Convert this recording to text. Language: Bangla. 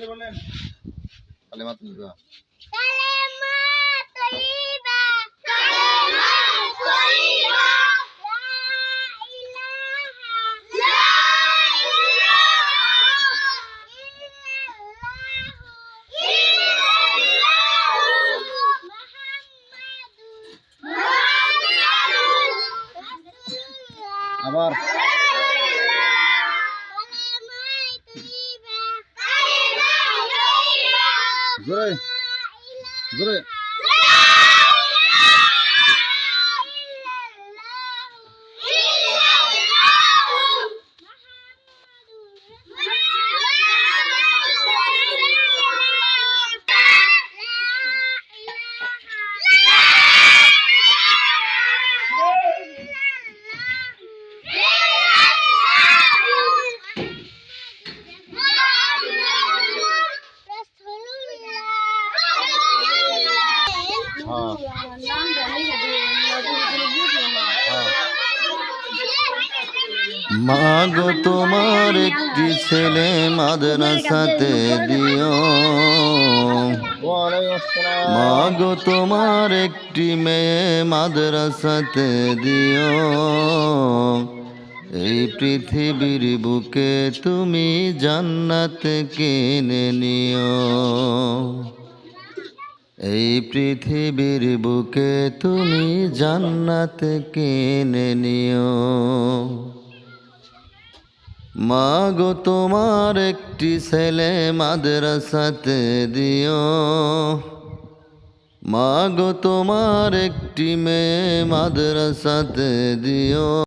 কালেমা তৈয়বা আবার জোরে জোরে মাগো তোমার একটি ছেলে মাদ্রাসাতে দিও, মাগো তোমার একটি মেয়ে মাদ্রাসাতে দিও। এই পৃথিবীর বুকে তুমি জান্নাত কিনে নিও, এই পৃথিবীর বুকে তুমি জান্নাত কিনে নিও। মাগো তোমার একটি ছেলে মাদ্রাসাতে দিও, মাগো তোমার একটি মেয়ে মাদ্রাসাতে দিও।